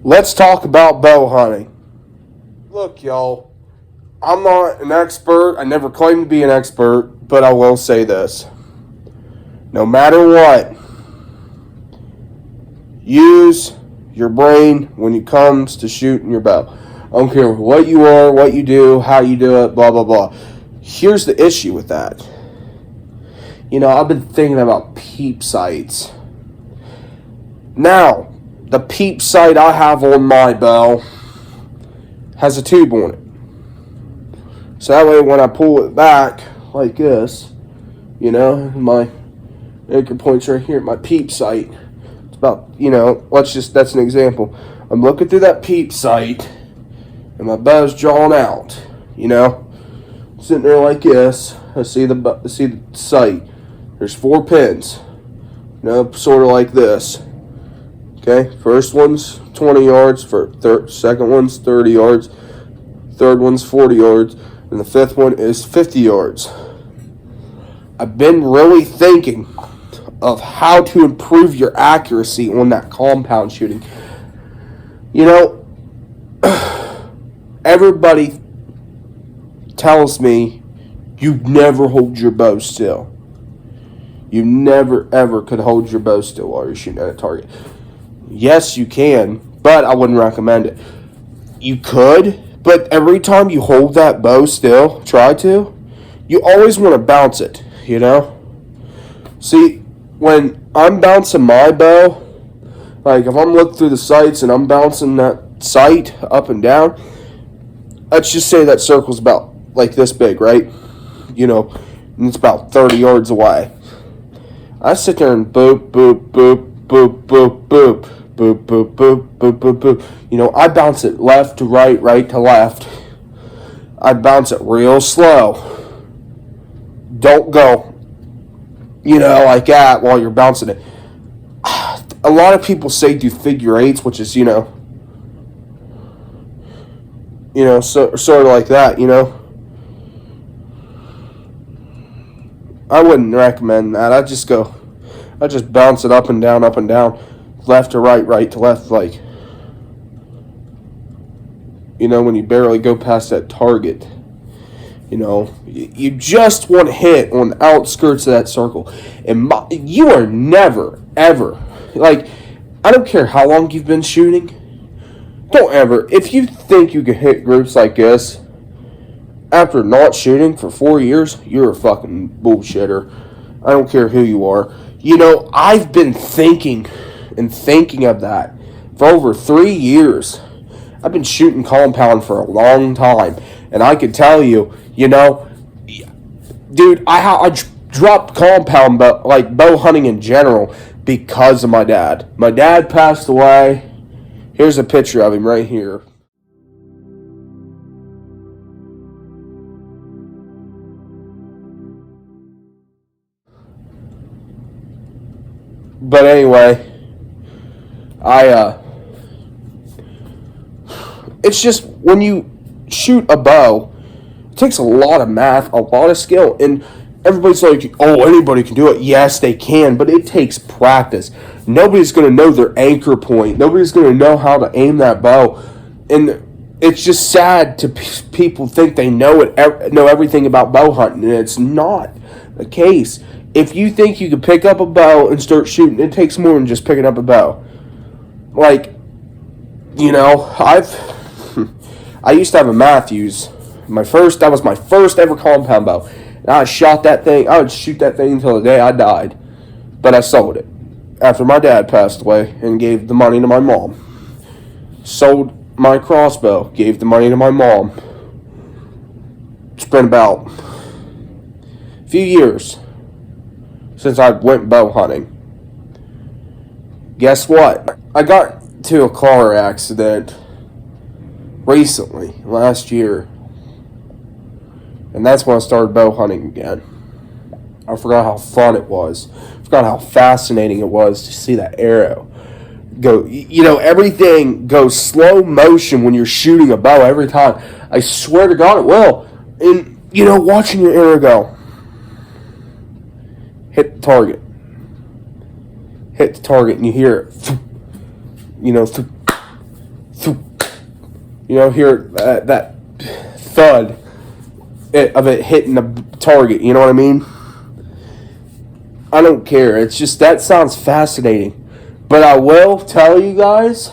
Let's talk about bow hunting. Look, y'all, I'm not an expert. I never claimed to be an expert, but I will say this. No matter what, use your brain when it comes to shooting your bow. I don't care what you are, what you do, how you do it, blah, blah, blah. Here's the issue with that. I've been thinking about peep sights. Now, the peep sight I have on my bow has a tube on it. So that way when I pull it back like this, my anchor point's right here at my peep sight. It's about, that's an example. I'm looking through that peep sight and my bow's drawn out, sitting there like this. I see the sight. There's 4 pins, sort of like this. Okay, first one's 20 yards, second one's 30 yards, third one's 40 yards, and the fifth one is 50 yards. I've been really thinking of how to improve your accuracy on that compound shooting. Everybody tells me you never hold your bow still. You never, ever could hold your bow still while you're shooting at a target. Yes, you can, but I wouldn't recommend it. You could, but every time you hold that bow still, you always want to bounce it, See, when I'm bouncing my bow, like if I'm looking through the sights and I'm bouncing that sight up and down, let's just say that circle's about like this big, right? And it's about 30 yards away. I sit there and boop, boop, boop, boop, boop, boop, boop, boop, boop, boop, boop, boop. I bounce it left to right, right to left. I bounce it real slow. Don't go, like that while you're bouncing it. A lot of people say do figure eights, which is, sort of like that, I wouldn't recommend that. I just bounce it up and down, left to right, right to left, like, when you barely go past that target. You just want to hit on the outskirts of that circle. And you are never, ever, like, I don't care how long you've been shooting, don't ever, if you think you can hit groups like this, after not shooting for 4 years, you're a fucking bullshitter. I don't care who you are. I've been thinking of that for over 3 years. I've been shooting compound for a long time. And I can tell you, dude, I dropped compound, but like bow hunting in general, because of my dad. My dad passed away. Here's a picture of him right here. But anyway, it's just when you shoot a bow, it takes a lot of math, a lot of skill, and everybody's like, oh, anybody can do it. Yes, they can, but it takes practice. Nobody's going to know their anchor point. Nobody's going to know how to aim that bow, and it's just sad to people think they know everything about bow hunting, and it's not the case. If you think you can pick up a bow and start shooting, it takes more than just picking up a bow. Like, I used to have a Matthews. That was my first ever compound bow. And I shot that thing. I would shoot that thing until the day I died. But I sold it after my dad passed away and gave the money to my mom. Sold my crossbow, gave the money to my mom. It's been about a few years since I went bow hunting. Guess what? I got into a car accident recently, last year. And that's when I started bow hunting again. I forgot how fun it was. I forgot how fascinating it was to see that arrow go. Everything goes slow motion when you're shooting a bow every time. I swear to God it will. And, watching your arrow go. Hit the target. Hit the target and you hear it. You know, hear that thud of it hitting the target. You know what I mean? I don't care. It's just, that sounds fascinating. But I will tell you guys,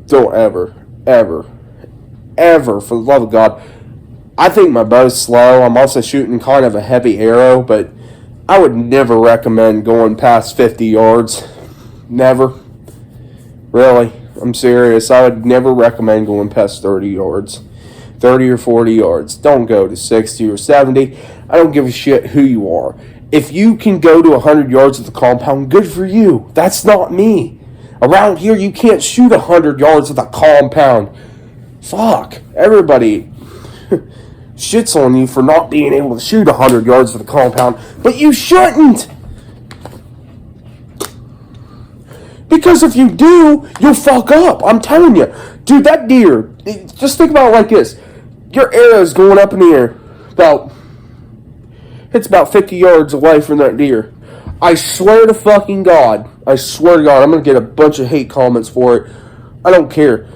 don't ever, for the love of God. I think my bow's slow. I'm also shooting kind of a heavy arrow, but I would never recommend going past 50 yards. Never. Really. I'm serious. I would never recommend going past 30 yards. 30 or 40 yards. Don't go to 60 or 70. I don't give a shit who you are. If you can go to 100 yards at the compound, good for you. That's not me. Around here, you can't shoot 100 yards at the compound. Fuck. Everybody shits on you for not being able to shoot 100 yards at the compound, but you shouldn't. Because if you do, you'll fuck up. I'm telling you. Dude, that deer, just think about it like this. Your arrow's going up in the air. It's about 50 yards away from that deer. I swear to fucking God. I'm going to get a bunch of hate comments for it. I don't care.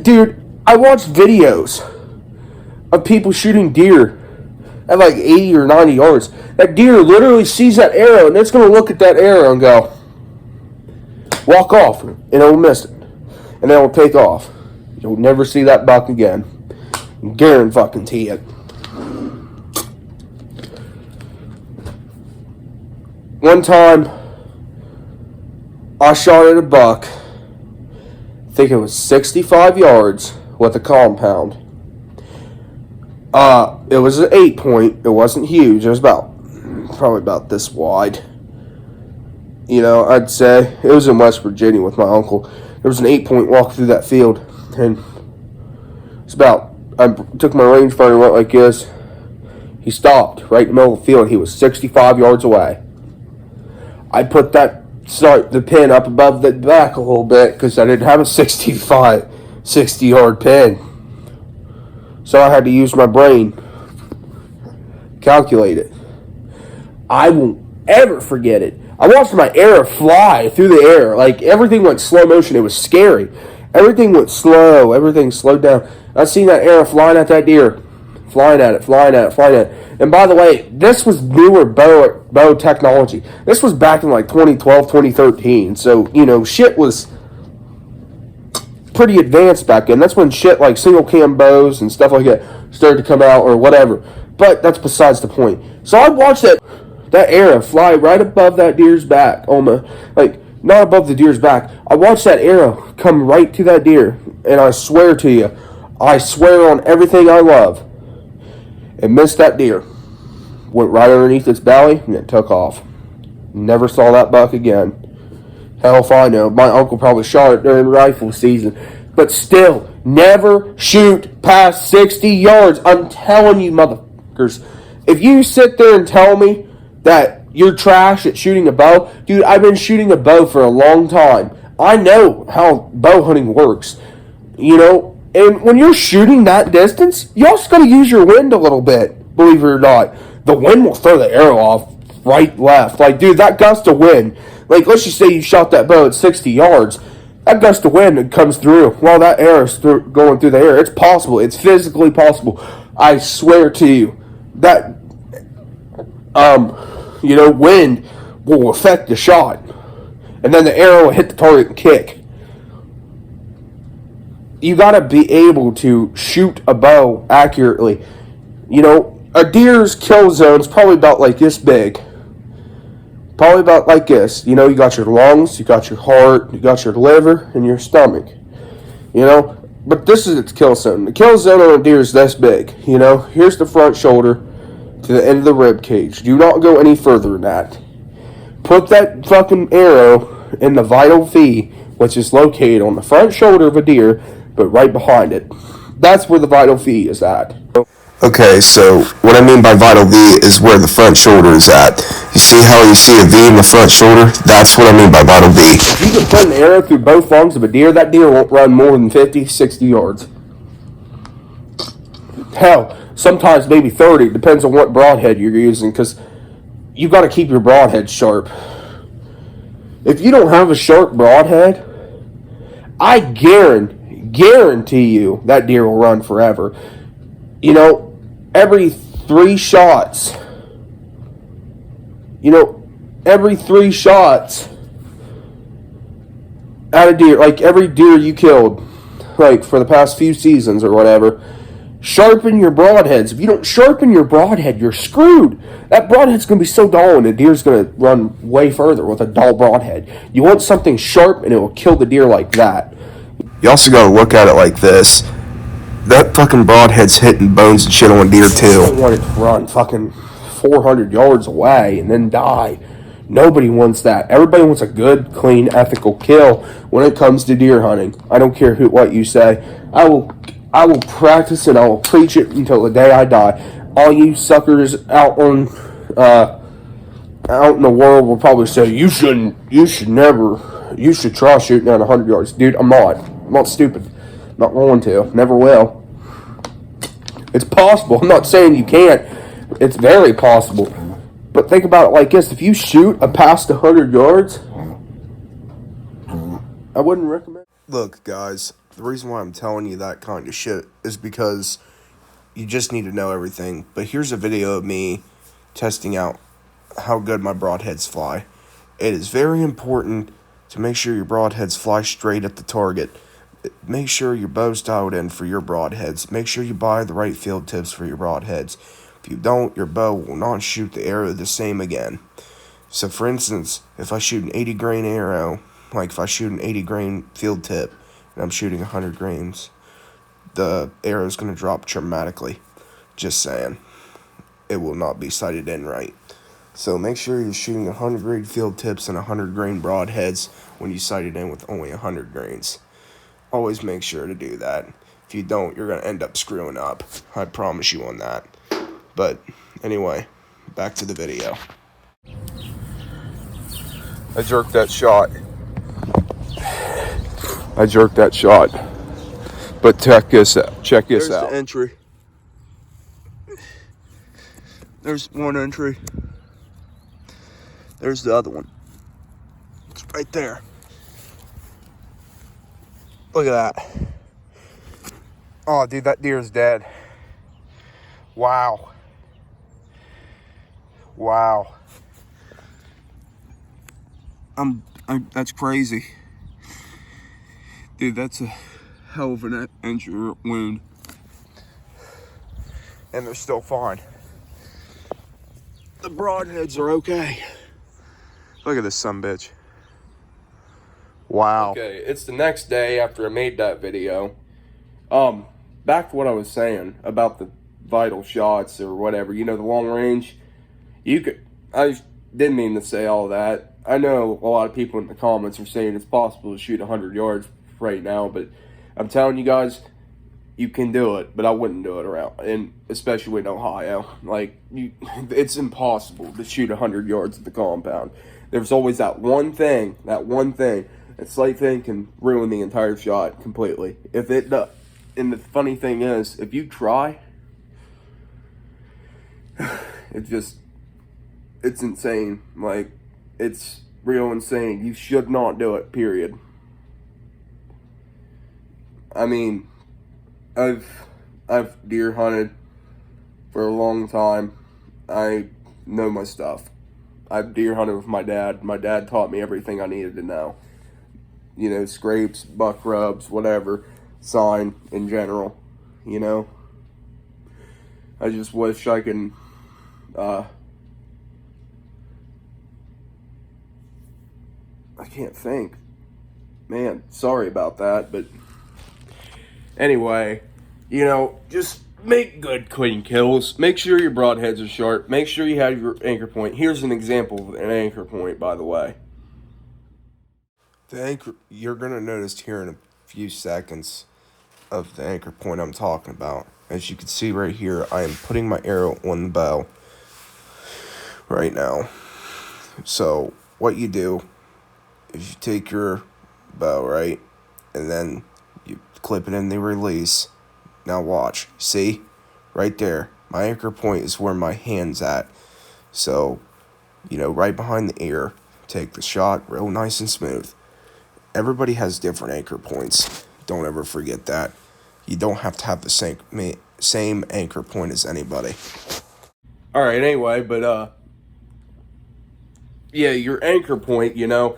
Dude, I watched videos of people shooting deer at like 80 or 90 yards. That deer literally sees that arrow, and it's going to look at that arrow and go, walk off, and it'll miss it. And then it'll take off. You'll never see that buck again. Guarantee it. One time, I shot at a buck, I think it was 65 yards with a compound. It was an 8-point. It wasn't huge. It was probably about this wide. You know, I'd say. It was in West Virginia with my uncle. There was an 8-point walk through that field. And I took my rangefinder and went like this. He stopped right in the middle of the field. He was 65 yards away. I put the pin up above the back a little bit because I didn't have a 60-yard pin. So I had to use my brain. Calculate it. I won't ever forget it. I watched my arrow fly through the air. Like, everything went slow motion. It was scary. Everything went slow. Everything slowed down. I seen that arrow flying at that deer. Flying at it. And by the way, this was newer bow technology. This was back in like 2012, 2013. So, you know, shit was pretty advanced back then. That's when shit like single cam bows and stuff like that started to come out or whatever. But that's besides the point. So I watched that arrow fly right above that deer's back. Not above the deer's back. I watched that arrow come right to that deer. And I swear to you, I swear on everything I love, it missed that deer. Went right underneath its belly, and it took off. Never saw that buck again. Hell if I know. My uncle probably shot it during rifle season. But still, never shoot past 60 yards. I'm telling you, motherfuckers. If you sit there and tell me that you're trash at shooting a bow, dude, I've been shooting a bow for a long time. I know how bow hunting works. You know, and when you're shooting that distance, you also got to use your wind a little bit, believe it or not. The wind will throw the arrow off right, left. Like, dude, that gust of wind, like, let's just say you shot that bow at 60 yards. That gust of wind that comes through while that arrow's going through the air. It's possible. It's physically possible. I swear to you that, wind will affect the shot. And then the arrow will hit the target and kick. You gotta be able to shoot a bow accurately. You know, a deer's kill zone's probably about like this big. Probably about like this. You know, you got your lungs, you got your heart, you got your liver, and your stomach. You know, but this is its kill zone. The kill zone on a deer is this big. You know, here's the front shoulder to the end of the rib cage. Do not go any further than that. Put that fucking arrow in the vital V, which is located on the front shoulder of a deer, but right behind it. That's where the vital V is at. Okay, so what I mean by vital V is where the front shoulder is at. You see how you see a V in the front shoulder? That's what I mean by vital V. If you can put an arrow through both lungs of a deer, that deer won't run more than 50, 60 yards. Hell, sometimes maybe 30. Depends on what broadhead you're using, because you've got to keep your broadhead sharp. If you don't have a sharp broadhead, I guarantee you that deer will run forever. You know, every 3 shots, every 3 shots at a deer, like every deer you killed, like for the past few seasons or whatever, sharpen your broadheads. If you don't sharpen your broadhead, you're screwed. That broadhead's going to be so dull, and the deer's going to run way further with a dull broadhead. You want something sharp, and it will kill the deer like that. You also got to look at it like this. That fucking broadhead's hitting bones and shit on deer You too. don't want it to run fucking 400 yards away and then die. Nobody wants that. Everybody wants a good, clean, ethical kill when it comes to deer hunting. I don't care what you say. I will practice and I will preach it until the day I die. All you suckers out in the world will probably say you should try shooting at 100 yards. Dude, I'm not stupid. I'm not going to. Never will. It's possible. I'm not saying you can't. It's very possible. But think about it like this. If you shoot past 100 yards, I wouldn't recommend. Look, guys, the reason why I'm telling you that kind of shit is because you just need to know everything. But here's a video of me testing out how good my broadheads fly. It is very important to make sure your broadheads fly straight at the target. Make sure your bow's dialed in for your broadheads. Make sure you buy the right field tips for your broadheads. If you don't, your bow will not shoot the arrow the same again. So for instance, if I shoot an 80 grain arrow, like if I shoot an 80 grain field tip and I'm shooting 100 grains, the arrow is going to drop dramatically. Just saying. It will not be sighted in right. So make sure you're shooting 100 grain field tips and 100 grain broadheads when you sight it in with only 100 grains. Always make sure to do that. If you don't, you're going to end up screwing up. I promise you on that. But anyway, back to the video. I jerked that shot. But check this out. There's the entry. There's one entry. There's the other one. It's right there. Look at that. Oh, dude, that deer's dead. Wow. That's crazy. Dude, that's a hell of an injury wound. And they're still fine. The broadheads are okay. Look at this sumbitch. Wow. Okay, it's the next day after I made that video. Back to what I was saying about the vital shots or whatever, the long range. I didn't mean to say all that. I know a lot of people in the comments are saying it's possible to shoot 100 yards right now, but I'm telling you guys, you can do it, but I wouldn't do it around, and especially in Ohio. It's impossible to shoot 100 yards at the compound. There's always that one thing, that slight thing can ruin the entire shot completely. If it does, and the funny thing is, if you try, it's insane. It's real insane. You should not do it, period. I mean, I've deer hunted for a long time. I know my stuff. I've deer hunted with my dad. My dad taught me everything I needed to know. Scrapes, buck rubs, whatever, sign in general, I just wish I can, I can't think. Man, sorry about that, but anyway, just make good, clean kills. Make sure your broadheads are sharp. Make sure you have your anchor point. Here's an example of an anchor point, by the way. The anchor, you're going to notice here in a few seconds of the anchor point I'm talking about. As you can see right here, I am putting my arrow on the bow right now. So what you do is you take your bow, right, and then you clip it in the release. Now watch. See? Right there. My anchor point is where my hand's at. So, right behind the ear. Take the shot real nice and smooth. Everybody has different anchor points. Don't ever forget that. You don't have to have the same anchor point as anybody. All right. Anyway, but yeah, your anchor point. You know,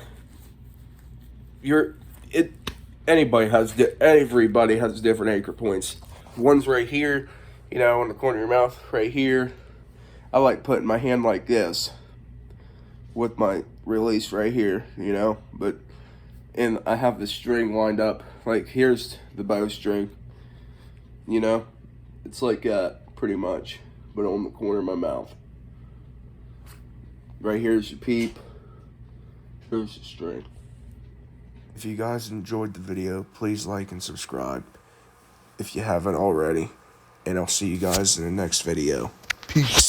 everybody has different anchor points. One's right here, you know, in the corner of your mouth, right here. I like putting my hand like this with my release right here, you know, and I have the string lined up. Like, here's the bowstring, you know, it's like that pretty much, but on the corner of my mouth. Right here's your peep, here's the string. If you guys enjoyed the video, please like and subscribe if you haven't already. And I'll see you guys in the next video. Peace.